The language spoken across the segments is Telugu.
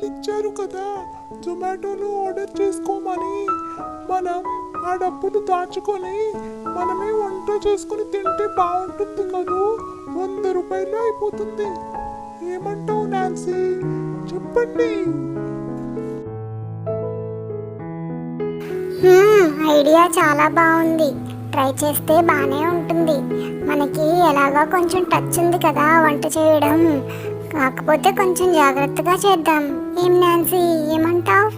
రూపాయలు ఇచ్చారు కదా జొమాటోలో ఆర్డర్ చేసుకోమని. మనం ఆ డబ్బులు దాచుకొని మనమే వంట చేసుకుని తింటే బాగుంటుంది కదూ. 100 రూపాయలు అయిపోతుంది. ఏమంటావు నాన్సీ? చెప్పండి. ఐడియా చాలా బాగుంది. ట్రై చేస్తే బాగానే ఉంటుంది. మనకి ఎలాగో కొంచెం టచ్ ఉంది కదా వంట చేయడం. కాకపోతే కొంచెం జాగ్రత్తగా చేద్దాం. ఏం నాన్సీ, ఏమంటావు?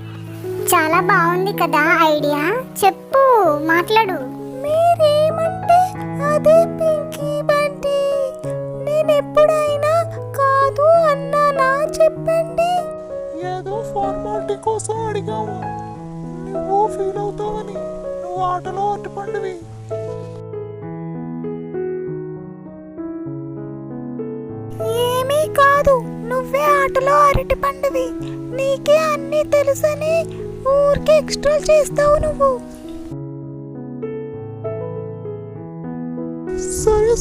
చాలా బాగుంది కదా ఐడియా. చెప్పు, మాట్లాడు. మీరేమంటే అదే పింకీ బంటి. నేను ఎప్పుడైనా కాదు అన్నానా? చెప్పండి. ఏదో ఫార్మాలిటీ కోసం అడిగాము. నువ్వు ఫీల్ అవుతావని. నువ్వు ఆటలో అట్టుపండివి. ఏమీ కాదు, నువ్వే ఆటలో అరటి పండువి. నీకే అన్నీ తెలుసని ఊరికే ఎక్స్ట్రా చేస్తావు నువ్వు.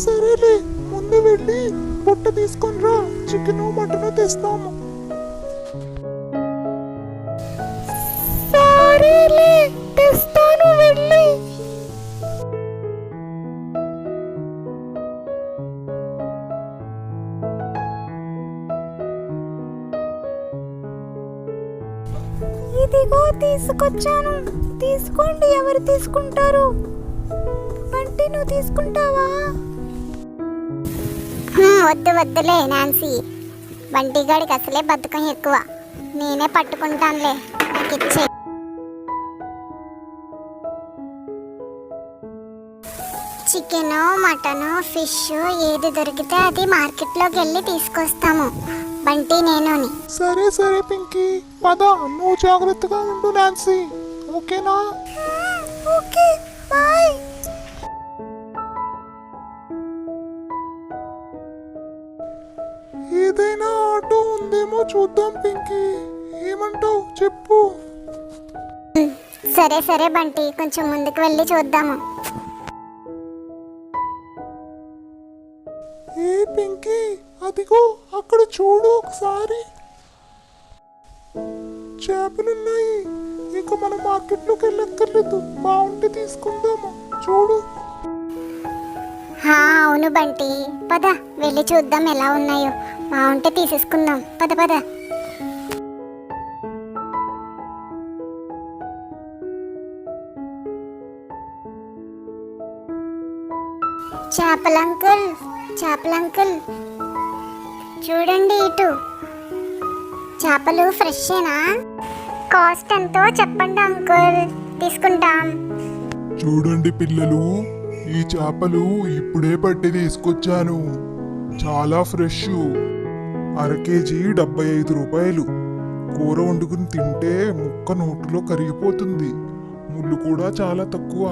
సరేలే, ముందు వెళ్ళి బుట్ట తీసుకొని రా. చికెను మటను తెస్తాము. సరేలే, తెస్తాను వెళ్ళి. ఇదిగో తీసుకొచ్చాను. తీసుకోండి. ఎవరు తీసుకుంటారు? బంటి, నువ్వు తీసుకుంటావా? వద్దులే నాన్సీ. బంటిగాడికి అసలే బద్ధకం ఎక్కువ. నేనే పట్టుకుంటానులే, నాకు ఇచ్చే. చికెను, మటను, ఫిష్ ఏది దొరికితే అది మార్కెట్లోకి వెళ్ళి తీసుకొస్తాము బంటి, నేనుని. సరే పింకీ, పద. నువ్వు జాగ్రత్తగా ఉండు నాన్సీ, ఓకేనా? Okay, bye. ఏదైనా ఆటో ఉందేమో చూద్దాం పింకీ. ఏమంటావు చెప్పు. సరే బంటి, కొంచెం ముందుకు వెళ్ళి చూద్దాము. ఏ పింకీ, అదిగో అక్కడ చూడు ఒకసారి. చేపలున్నాయి. ఇక మనం మార్కెట్లోకి వెళ్ళక్కర్లేదు. బాగుంటే తీసుకుందాము. చూడు. అవును బంటి, పద వెళ్ళి చూద్దాం ఎలా ఉన్నాయో. బాగుంటే తీసేసుకుందాం. పద. చేపలంకుల్ చూడండి ఇటు. చేపలు ఫ్రెషేనా? కాస్ట్ ఎంతో చెప్పండి అంకుల్, తీసుకుంటాం. చూడండి పిల్లలు, ఈ చేపలు ఇప్పుడే పట్టి తీసుకొచ్చాను. చాలా ఫ్రెష్. అరకేజీ 75 రూపాయలు. కూర వండుకుని తింటే ముక్క నోట్లో కరిగిపోతుంది. ముళ్ళు కూడా చాలా తక్కువ.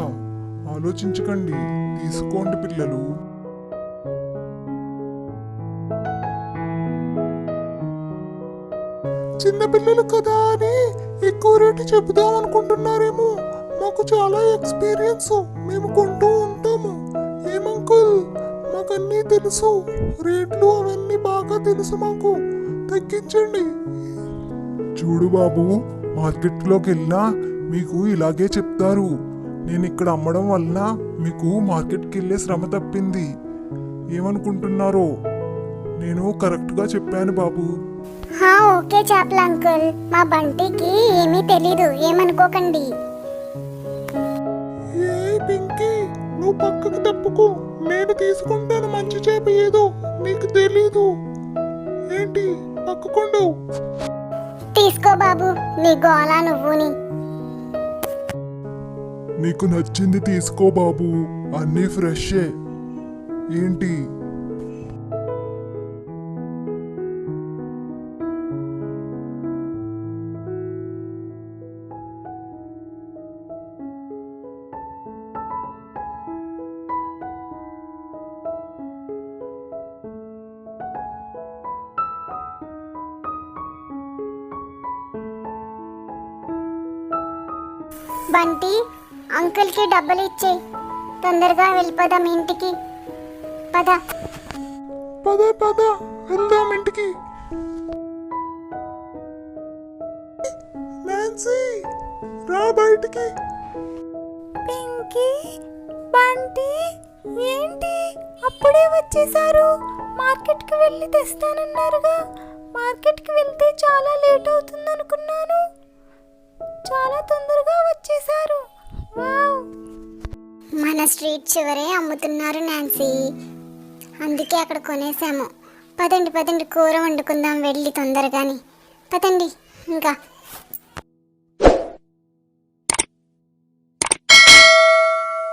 ఆలోచించకండి, తీసుకోండి పిల్లలు. చిన్నపిల్లలు కదా అని ఎక్కువ రేటు చెబుదాం అనుకుంటున్నారేమో. మాకు చాలా ఎక్స్పీరియన్స్. మేము కొంటూ ఉంటాము. ఏమంకుల్, మాకన్నీ తెలుసు. రేట్లు అవన్నీ బాగా తెలుసు మాకు. తగ్గించండి. చూడు బాబు, మార్కెట్లోకి వెళ్ళినా మీకు ఇలాగే చెప్తారు. నేను ఇక్కడ అమ్మడం వల్ల మీకు మార్కెట్కి వెళ్ళే శ్రమ తప్పింది. ఏమనుకుంటున్నారో? నేను కరెక్ట్గా చెప్పాను బాబు. ఓకే చేపల అంకుల్, మా బంటికి ఏమీ తెలీదు, ఏమనుకోకండి. ఏ పింకీ, నువ్వు పక్కకు తప్పుకో. నేను తీసుకుంటాను మంచి చేప. ఏదో నీకు తెలీదు ఏంటి? పక్కకుండు. తీసుకో బాబు, నీ గోళ నువ్వుని. నీకు నచ్చింది తీసుకో బాబు, అన్నీ ఫ్రెషే. ఏంటి? బంటి, అంకుల్కి డబ్బులు ఇచ్చేయి. తొందరగా వెళ్ళిపోదాం ఇంటికి. పద వెళ్దాం ఇంటికి. బయటికి. పింకీ, బంటి, ఏంటి అప్పుడే వచ్చేసారు? మార్కెట్కి వెళ్ళి తెస్తానన్నారుగా. మార్కెట్కి వెళ్తే చాలా లేట్ అవుతుంది అనుకున్నాను. చాలా తొందరగా వచ్చేసారు. వావ్. మన స్ట్రీట్ చివరే అమ్ముతున్నారు నాన్సీ, అందుకే అక్కడ కొనేసాము. పదండి పదండి, కూర వండుకుందాం వెళ్ళి తొందరగాని. పదండి ఇంకా.